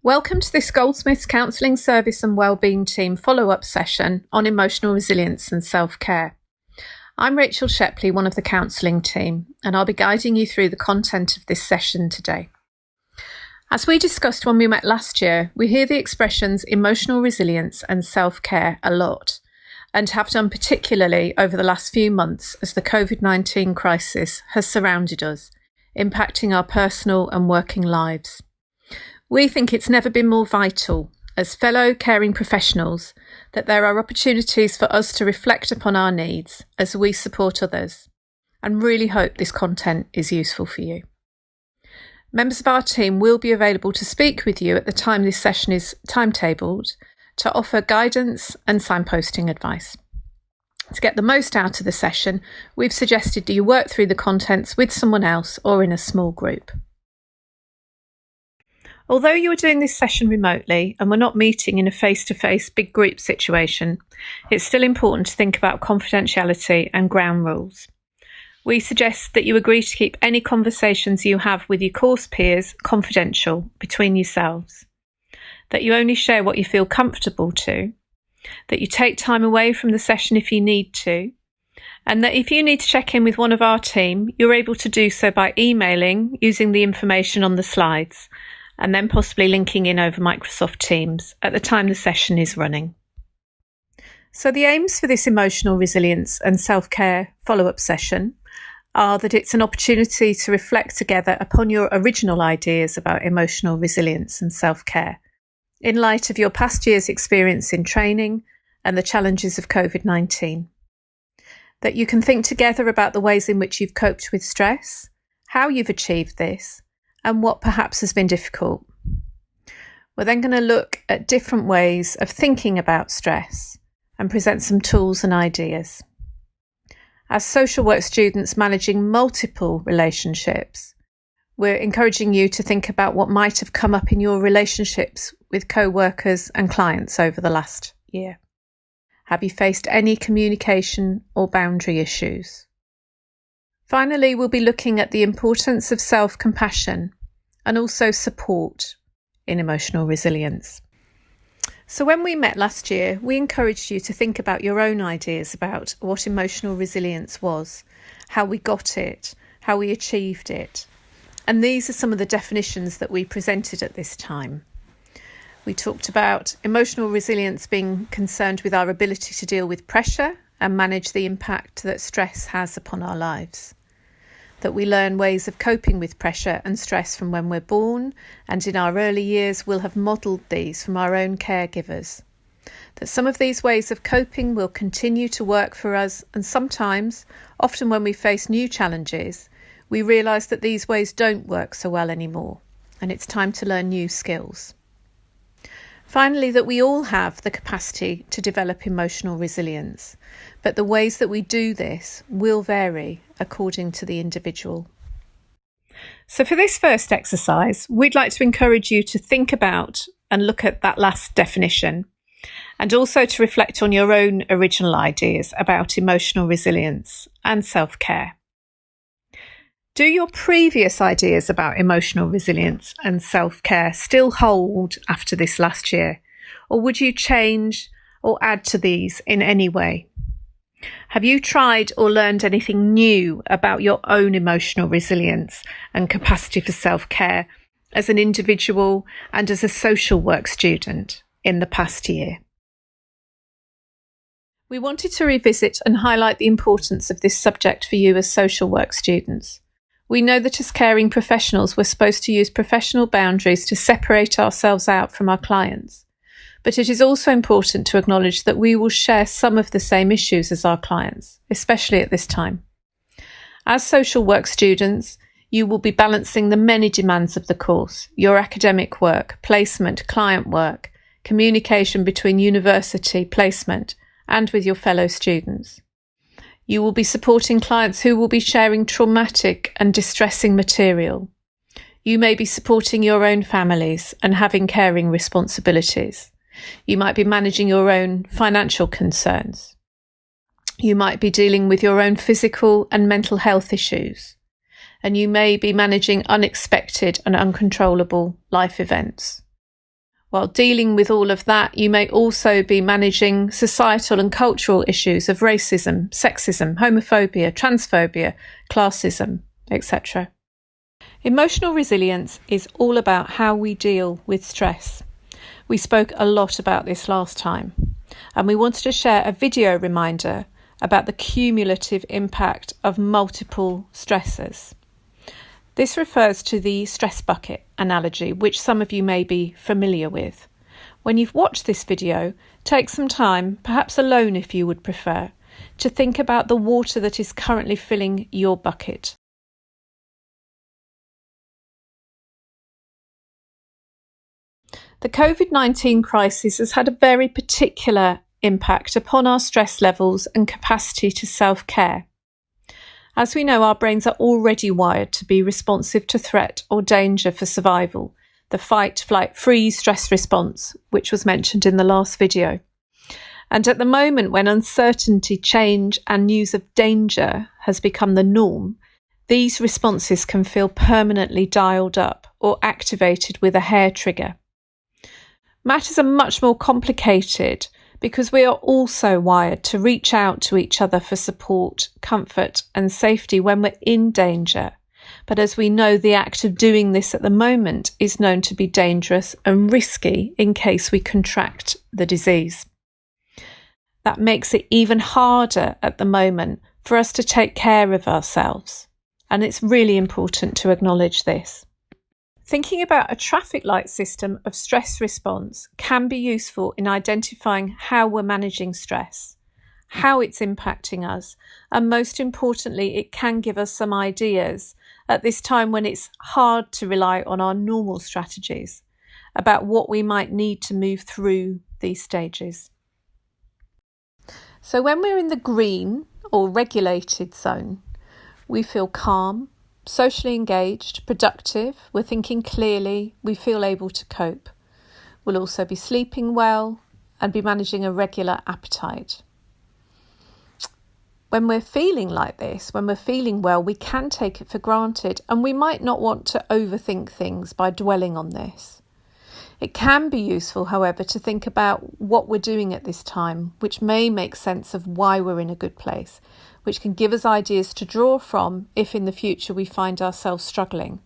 Welcome to this Goldsmiths Counselling Service and Wellbeing team follow-up session on emotional resilience and self-care. I'm Rachel Shepley, one of the counselling team, and I'll be guiding you through the content of this session today. As we discussed when we met last year, we hear the expressions emotional resilience and self-care a lot, and have done particularly over the last few months as the COVID-19 crisis has surrounded us, impacting our personal and working lives. We think it's never been more vital, as fellow caring professionals, that there are opportunities for us to reflect upon our needs as we support others, and really hope this content is useful for you. Members of our team will be available to speak with you at the time this session is timetabled to offer guidance and signposting advice. To get the most out of the session, we've suggested that you work through the contents with someone else or in a small group. Although you are doing this session remotely and we're not meeting in a face-to-face big group situation, it's still important to think about confidentiality and ground rules. We suggest that you agree to keep any conversations you have with your course peers confidential between yourselves, that you only share what you feel comfortable to, that you take time away from the session if you need to, and that if you need to check in with one of our team, you're able to do so by emailing using the information on the slides, and then possibly linking in over Microsoft Teams at the time the session is running. So the aims for this emotional resilience and self-care follow-up session are that it's an opportunity to reflect together upon your original ideas about emotional resilience and self-care, in light of your past year's experience in training and the challenges of COVID-19. That you can think together about the ways in which you've coped with stress, how you've achieved this, and what perhaps has been difficult. We're then going to look at different ways of thinking about stress and present some tools and ideas. As social work students managing multiple relationships, we're encouraging you to think about what might have come up in your relationships with co-workers and clients over the last year. Have you faced any communication or boundary issues? Finally, we'll be looking at the importance of self-compassion and also support in emotional resilience. So when we met last year, we encouraged you to think about your own ideas about what emotional resilience was, how we got it, how we achieved it. And these are some of the definitions that we presented at this time. We talked about emotional resilience being concerned with our ability to deal with pressure and manage the impact that stress has upon our lives. That we learn ways of coping with pressure and stress from when we're born, and in our early years we'll have modelled these from our own caregivers. That some of these ways of coping will continue to work for us, and sometimes, often when we face new challenges, we realise that these ways don't work so well anymore, and it's time to learn new skills. Finally, that we all have the capacity to develop emotional resilience, but the ways that we do this will vary according to the individual. So for this first exercise, we'd like to encourage you to think about and look at that last definition, and also to reflect on your own original ideas about emotional resilience and self-care. Do your previous ideas about emotional resilience and self-care still hold after this last year? Or would you change or add to these in any way? Have you tried or learned anything new about your own emotional resilience and capacity for self-care as an individual and as a social work student in the past year? We wanted to revisit and highlight the importance of this subject for you as social work students. We know that as caring professionals, we're supposed to use professional boundaries to separate ourselves out from our clients. But it is also important to acknowledge that we will share some of the same issues as our clients, especially at this time. As social work students, you will be balancing the many demands of the course, your academic work, placement, client work, communication between university, placement, and with your fellow students. You will be supporting clients who will be sharing traumatic and distressing material. You may be supporting your own families and having caring responsibilities. You might be managing your own financial concerns. You might be dealing with your own physical and mental health issues. And you may be managing unexpected and uncontrollable life events. While dealing with all of that, you may also be managing societal and cultural issues of racism, sexism, homophobia, transphobia, classism, etc. Emotional resilience is all about how we deal with stress. We spoke a lot about this last time, and we wanted to share a video reminder about the cumulative impact of multiple stressors. This refers to the stress bucket analogy, which some of you may be familiar with. When you've watched this video, take some time, perhaps alone if you would prefer, to think about the water that is currently filling your bucket. The COVID-19 crisis has had a very particular impact upon our stress levels and capacity to self-care. As we know, our brains are already wired to be responsive to threat or danger for survival, the fight, flight, freeze stress response, which was mentioned in the last video. And at the moment, when uncertainty, change, and news of danger has become the norm, these responses can feel permanently dialed up or activated with a hair trigger. Matters are much more complicated because we are also wired to reach out to each other for support, comfort, and safety when we're in danger. But as we know, the act of doing this at the moment is known to be dangerous and risky in case we contract the disease. That makes it even harder at the moment for us to take care of ourselves. And it's really important to acknowledge this. Thinking about a traffic light system of stress response can be useful in identifying how we're managing stress, how it's impacting us, and most importantly, it can give us some ideas at this time when it's hard to rely on our normal strategies about what we might need to move through these stages. So when we're in the green or regulated zone, we feel calm, socially engaged, productive, we're thinking clearly, we feel able to cope. We'll also be sleeping well and be managing a regular appetite. When we're feeling like this, when we're feeling well, we can take it for granted and we might not want to overthink things by dwelling on this. It can be useful, however, to think about what we're doing at this time, which may make sense of why we're in a good place, which can give us ideas to draw from if in the future we find ourselves struggling.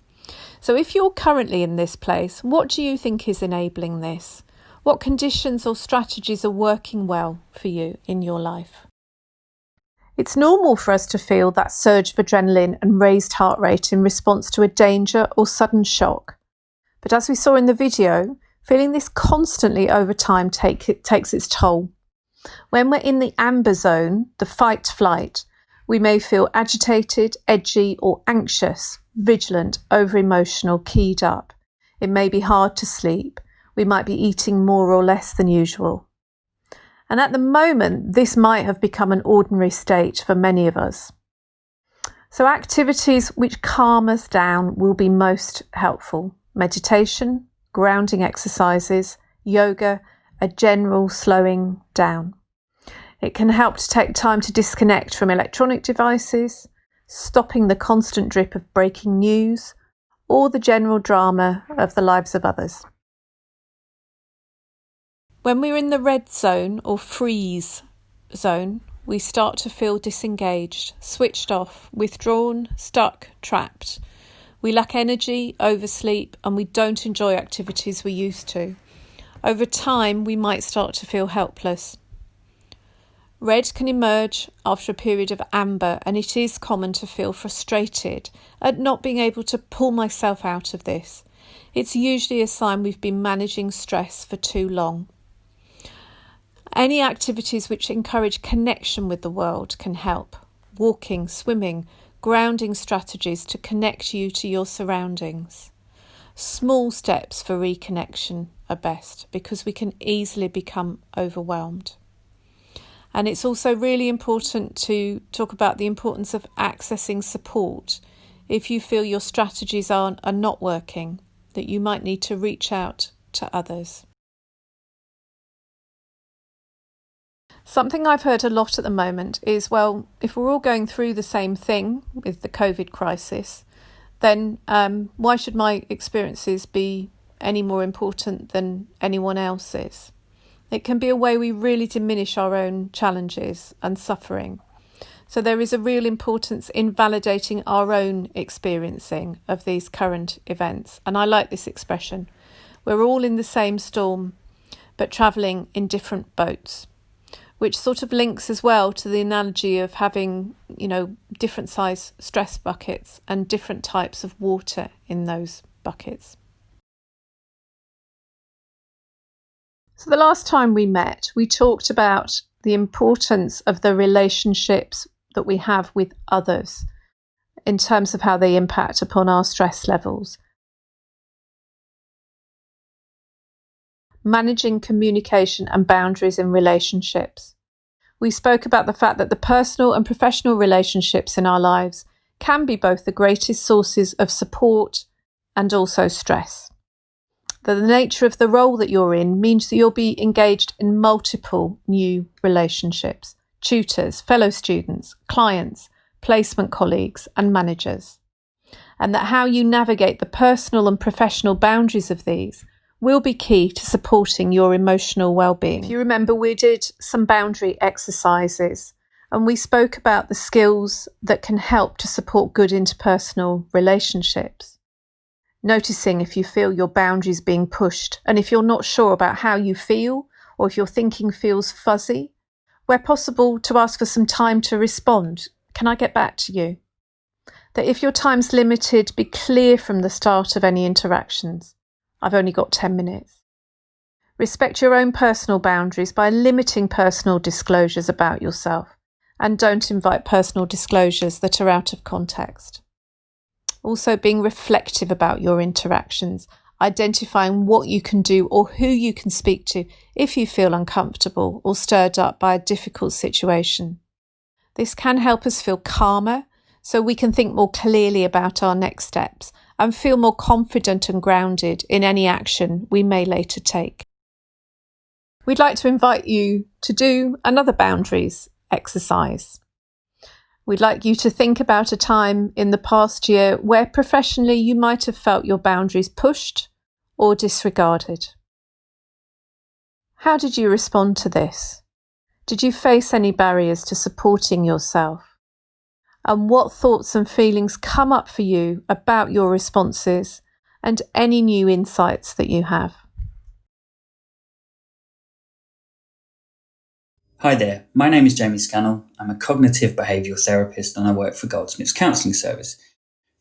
So if you're currently in this place, what do you think is enabling this? What conditions or strategies are working well for you in your life? It's normal for us to feel that surge of adrenaline and raised heart rate in response to a danger or sudden shock. But as we saw in the video, feeling this constantly over time takes its toll. When we're in the amber zone, the fight-flight, we may feel agitated, edgy or anxious, vigilant, over-emotional, keyed up. It may be hard to sleep. We might be eating more or less than usual. And at the moment, this might have become an ordinary state for many of us. So activities which calm us down will be most helpful. Meditation, grounding exercises, yoga, a general slowing down. It can help to take time to disconnect from electronic devices, stopping the constant drip of breaking news, or the general drama of the lives of others. When we're in the red zone or freeze zone, we start to feel disengaged, switched off, withdrawn, stuck, trapped. We lack energy, oversleep, and we don't enjoy activities we used to. Over time, we might start to feel helpless. Red can emerge after a period of amber, and it is common to feel frustrated at not being able to pull myself out of this. It's usually a sign we've been managing stress for too long. Any activities which encourage connection with the world can help. Walking, swimming, grounding strategies to connect you to your surroundings. Small steps for reconnection are best because we can easily become overwhelmed. And it's also really important to talk about the importance of accessing support if you feel your strategies are not working, that you might need to reach out to others. Something I've heard a lot at the moment is, well, if we're all going through the same thing with the COVID crisis, then why should my experiences be any more important than anyone else's. It can be a way we really diminish our own challenges and suffering. So there is a real importance in validating our own experiencing of these current events. And I like this expression. We're all in the same storm, but travelling in different boats, which sort of links as well to the analogy of having, different size stress buckets and different types of water in those buckets. So the last time we met, we talked about the importance of the relationships that we have with others in terms of how they impact upon our stress levels. Managing communication and boundaries in relationships. We spoke about the fact that the personal and professional relationships in our lives can be both the greatest sources of support and also stress. That the nature of the role that you're in means that you'll be engaged in multiple new relationships, tutors, fellow students, clients, placement colleagues and managers. And that how you navigate the personal and professional boundaries of these will be key to supporting your emotional well-being. If you remember, we did some boundary exercises and we spoke about the skills that can help to support good interpersonal relationships. Noticing if you feel your boundaries being pushed and if you're not sure about how you feel or if your thinking feels fuzzy, where possible to ask for some time to respond. Can I get back to you? That if your time's limited, be clear from the start of any interactions. I've only got 10 minutes. Respect your own personal boundaries by limiting personal disclosures about yourself and don't invite personal disclosures that are out of context. Also being reflective about your interactions, identifying what you can do or who you can speak to if you feel uncomfortable or stirred up by a difficult situation. This can help us feel calmer so we can think more clearly about our next steps and feel more confident and grounded in any action we may later take. We'd like to invite you to do another boundaries exercise. We'd like you to think about a time in the past year where professionally you might have felt your boundaries pushed or disregarded. How did you respond to this? Did you face any barriers to supporting yourself? And what thoughts and feelings come up for you about your responses and any new insights that you have? Hi there, my name is Jamie Scannell. I'm a cognitive behavioural therapist and I work for Goldsmiths Counselling service.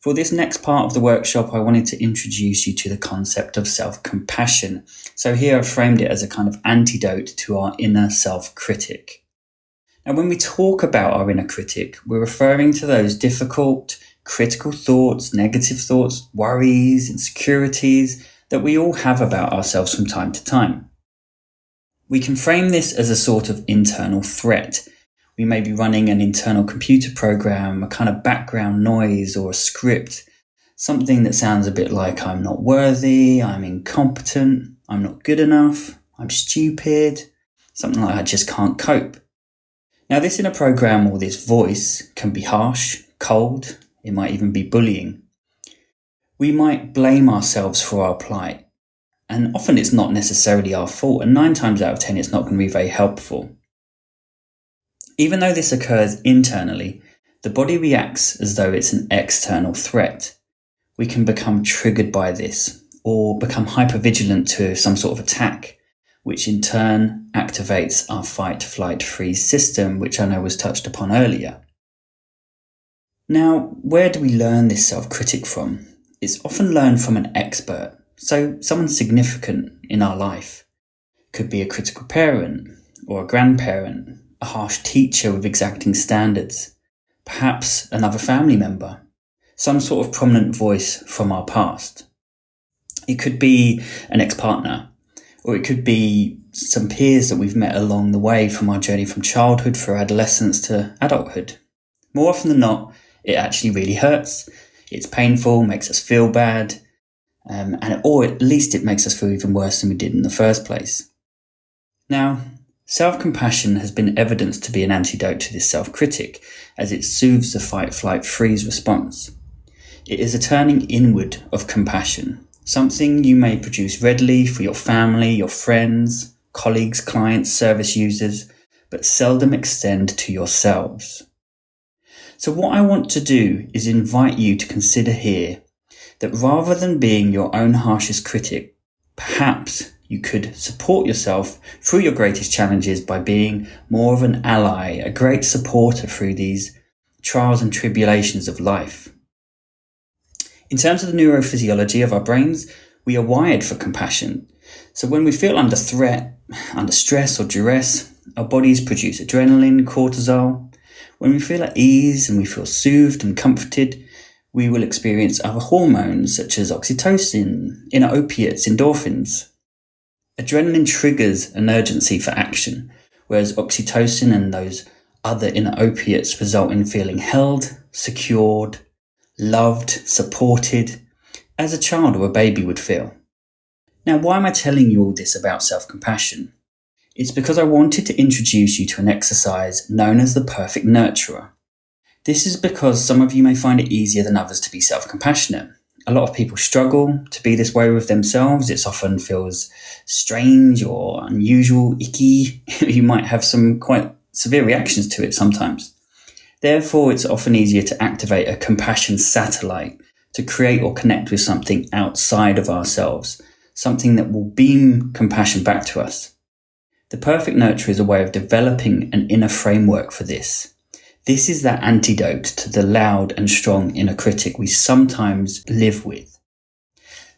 For this next part of the workshop, I wanted to introduce you to the concept of self-compassion. So here I've framed it as a kind of antidote to our inner self-critic. Now, when we talk about our inner critic, we're referring to those difficult, critical thoughts, negative thoughts, worries, insecurities that we all have about ourselves from time to time. We can frame this as a sort of internal threat. We may be running an internal computer program, a kind of background noise or a script, something that sounds a bit like I'm not worthy, I'm incompetent, I'm not good enough, I'm stupid, something like I just can't cope. Now this inner program or this voice can be harsh, cold, it might even be bullying. We might blame ourselves for our plight. And often it's not necessarily our fault, and 9 times out of 10 it's not going to be very helpful. Even though this occurs internally, the body reacts as though it's an external threat. We can become triggered by this, or become hypervigilant to some sort of attack, which in turn activates our fight, flight, freeze system, which I know was touched upon earlier. Now, where do we learn this self-critic from? It's often learned from an expert. So someone significant in our life. Could be a critical parent or a grandparent, a harsh teacher with exacting standards, perhaps another family member, some sort of prominent voice from our past. It could be an ex-partner, or it could be some peers that we've met along the way from our journey from childhood through adolescence to adulthood. More often than not, it actually really hurts. It's painful, makes us feel bad. Or at least it makes us feel even worse than we did in the first place. Now, self-compassion has been evidenced to be an antidote to this self-critic, as it soothes the fight, flight, freeze response. It is a turning inward of compassion, something you may produce readily for your family, your friends, colleagues, clients, service users, but seldom extend to yourselves. So what I want to do is invite you to consider here that rather than being your own harshest critic, perhaps you could support yourself through your greatest challenges by being more of an ally, a great supporter through these trials and tribulations of life. In terms of the neurophysiology of our brains, we are wired for compassion. So when we feel under threat, under stress or duress, our bodies produce adrenaline, cortisol. When we feel at ease and we feel soothed and comforted, we will experience other hormones such as oxytocin, inner opiates, endorphins. Adrenaline triggers an urgency for action, whereas oxytocin and those other inner opiates result in feeling held, secured, loved, supported, as a child or a baby would feel. Now, why am I telling you all this about self-compassion? It's because I wanted to introduce you to an exercise known as the perfect nurturer. This is because some of you may find it easier than others to be self-compassionate. A lot of people struggle to be this way with themselves. It often feels strange or unusual, icky. You might have some quite severe reactions to it sometimes. Therefore, it's often easier to activate a compassion satellite to create or connect with something outside of ourselves, something that will beam compassion back to us. The perfect nurture is a way of developing an inner framework for this. This is that antidote to the loud and strong inner critic we sometimes live with.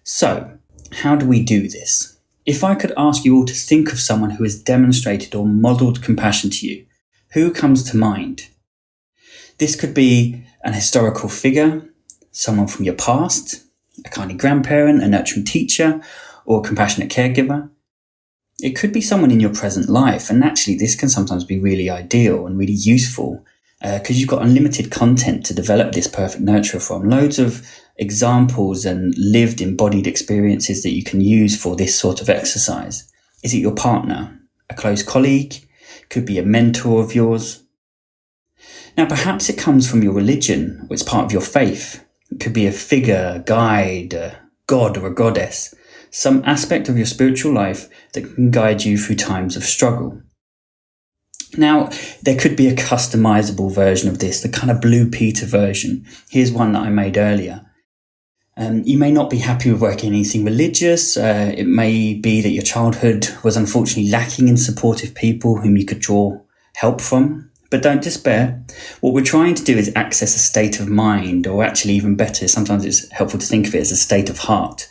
So, how do we do this? If I could ask you all to think of someone who has demonstrated or modelled compassion to you, who comes to mind? This could be an historical figure, someone from your past, a kindly grandparent, a nurturing teacher, or a compassionate caregiver. It could be someone in your present life, and actually this can sometimes be really ideal and really useful because you've got unlimited content to develop this perfect nurturer from. Loads of examples and lived embodied experiences that you can use for this sort of exercise. Is it your partner, a close colleague? Could be a mentor of yours. Now perhaps it comes from your religion, or it's part of your faith. It could be a figure, a guide, a god or a goddess, some aspect of your spiritual life that can guide you through times of struggle. Now, there could be a customizable version of this, the kind of Blue Peter version. Here's one that I made earlier. You may not be happy with working anything religious. It may be that your childhood was unfortunately lacking in supportive people whom you could draw help from. But don't despair. What we're trying to do is access a state of mind, or actually even better, sometimes it's helpful to think of it as a state of heart.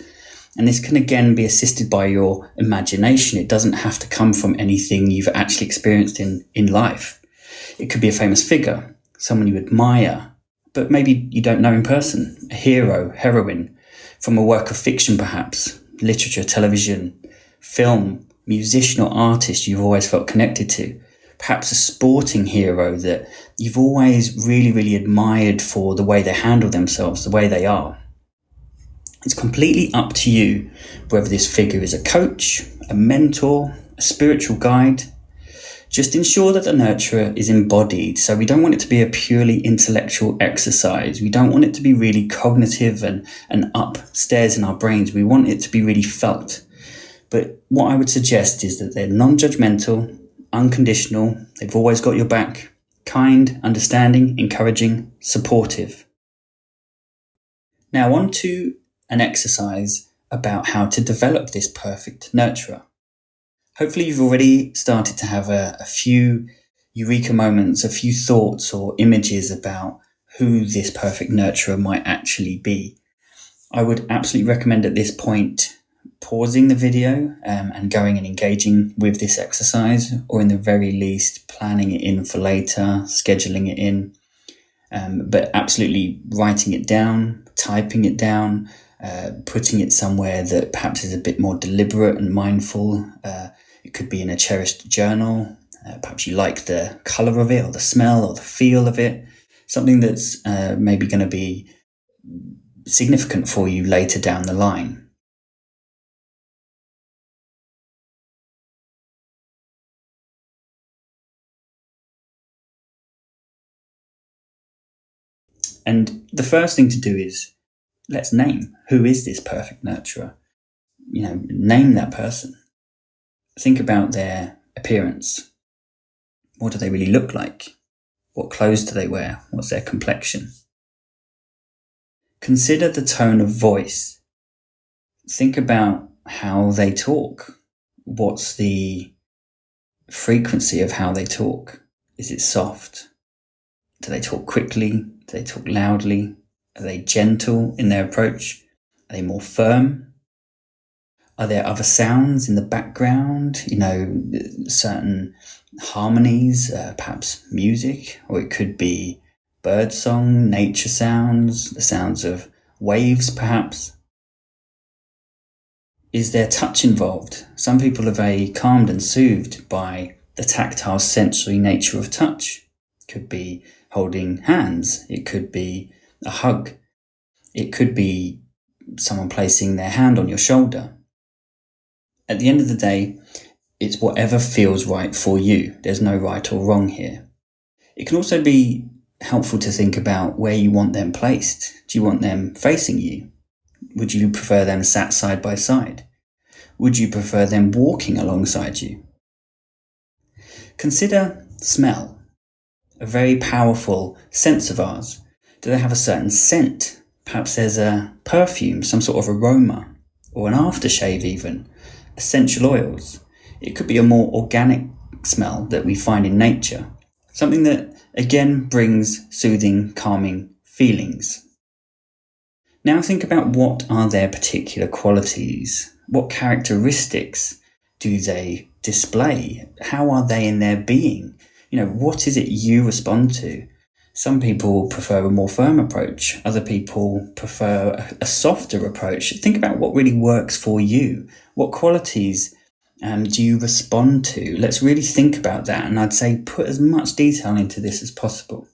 And this can again be assisted by your imagination. It doesn't have to come from anything you've actually experienced in life. It could be a famous figure, someone you admire, but maybe you don't know in person, a hero, heroine, from a work of fiction perhaps, literature, television, film, musician or artist you've always felt connected to, perhaps a sporting hero that you've always really, really admired for the way they handle themselves, the way they are. It's completely up to you whether this figure is a coach, a mentor, a spiritual guide. Just ensure that the nurturer is embodied. So we don't want it to be a purely intellectual exercise. We don't want it to be really cognitive and upstairs in our brains. We want it to be really felt. But what I would suggest is that they're non-judgmental, unconditional. They've always got your back. Kind, understanding, encouraging, supportive. Now on to an exercise about how to develop this perfect nurturer. Hopefully you've already started to have a few eureka moments, a few thoughts or images about who this perfect nurturer might actually be. I would absolutely recommend at this point pausing the video and going and engaging with this exercise, or in the very least planning it in for later, scheduling it in, but absolutely writing it down, typing it down, putting it somewhere that perhaps is a bit more deliberate and mindful. It could be in a cherished journal. Perhaps you like the colour of it, or the smell, or the feel of it. Something that's maybe going to be significant for you later down the line. And the first thing to do is let's name, who is this perfect nurturer? Name that person. Think about their appearance. What do they really look like? What clothes do they wear? What's their complexion? Consider the tone of voice. Think about how they talk. What's the frequency of how they talk? Is it soft? Do they talk quickly? Do they talk loudly? Are they gentle in their approach? Are they more firm? Are there other sounds in the background? Certain harmonies, perhaps music, or it could be birdsong, nature sounds, the sounds of waves perhaps. Is there touch involved? Some people are very calmed and soothed by the tactile sensory nature of touch. It could be holding hands. It could be a hug. It could be someone placing their hand on your shoulder. At the end of the day, it's whatever feels right for you. There's no right or wrong here. It can also be helpful to think about where you want them placed. Do you want them facing you? Would you prefer them sat side by side? Would you prefer them walking alongside you? Consider smell, a very powerful sense of ours. Do they have a certain scent? Perhaps there's a perfume, some sort of aroma, or an aftershave even, essential oils. It could be a more organic smell that we find in nature, something that again brings soothing, calming feelings. Now think about what are their particular qualities. What characteristics do they display? How are they in their being? What is it you respond to? Some people prefer a more firm approach. Other people prefer a softer approach. Think about what really works for you. What qualities do you respond to? Let's really think about that. And I'd say put as much detail into this as possible.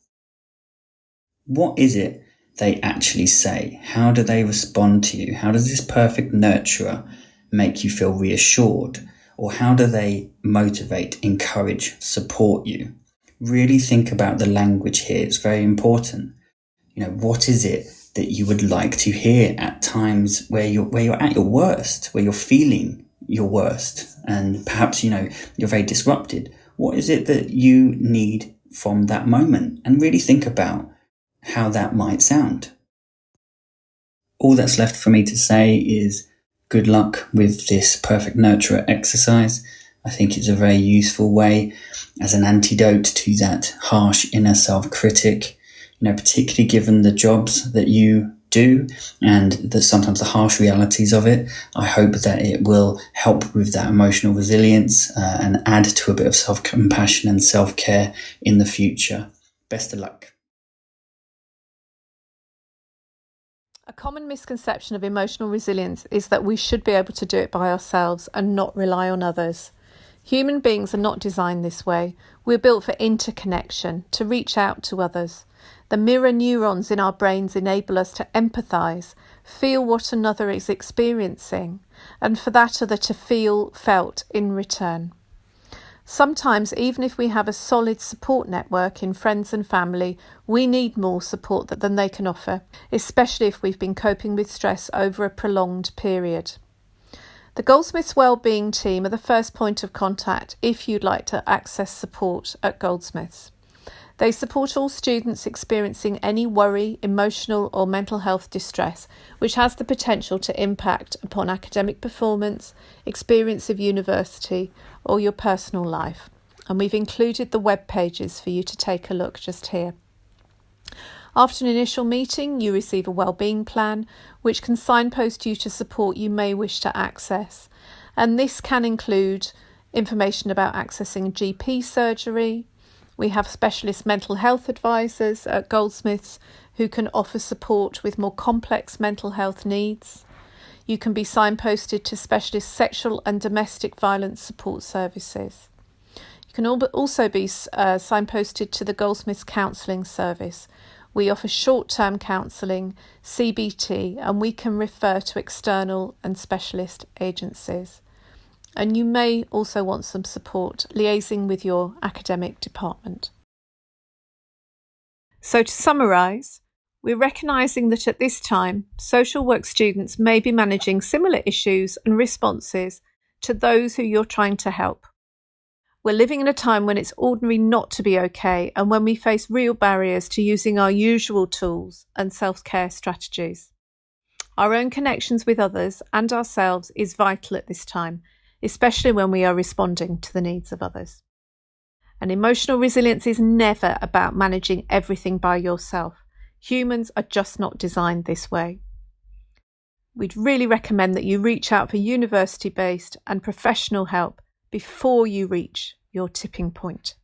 What is it they actually say? How do they respond to you? How does this perfect nurturer make you feel reassured? Or how do they motivate, encourage, support you? Really think about the language here. It's very important. What is it that you would like to hear at times where you're at your worst, where you're feeling your worst, and perhaps you're very disrupted? What is it that you need from that moment? And really think about how that might sound. All that's left for me to say is good luck with this perfect nurturer exercise. I think it's a very useful way as an antidote to that harsh inner self-critic, particularly given the jobs that you do and sometimes the harsh realities of it. I hope that it will help with that emotional resilience and add to a bit of self-compassion and self-care in the future. Best of luck. A common misconception of emotional resilience is that we should be able to do it by ourselves and not rely on others. Human beings are not designed this way. We're built for interconnection, to reach out to others. The mirror neurons in our brains enable us to empathise, feel what another is experiencing, and for that other to feel felt in return. Sometimes, even if we have a solid support network in friends and family, we need more support than they can offer, especially if we've been coping with stress over a prolonged period. The Goldsmiths Wellbeing team are the first point of contact if you'd like to access support at Goldsmiths. They support all students experiencing any worry, emotional or mental health distress, which has the potential to impact upon academic performance, experience of university or your personal life. And we've included the web pages for you to take a look just here. After an initial meeting, you receive a wellbeing plan, which can signpost you to support you may wish to access. And this can include information about accessing GP surgery. We have specialist mental health advisors at Goldsmiths who can offer support with more complex mental health needs. You can be signposted to specialist sexual and domestic violence support services. You can also be signposted to the Goldsmiths Counselling service. We offer short-term counselling, CBT, and we can refer to external and specialist agencies. And you may also want some support liaising with your academic department. So to summarise, We're recognising that at this time, social work students may be managing similar issues and responses to those who you're trying to help. We're living in a time when it's ordinary not to be okay, and when we face real barriers to using our usual tools and self-care strategies. Our own connections with others and ourselves is vital at this time, especially when we are responding to the needs of others. And emotional resilience is never about managing everything by yourself. Humans are just not designed this way. We'd really recommend that you reach out for university-based and professional help before you reach your tipping point.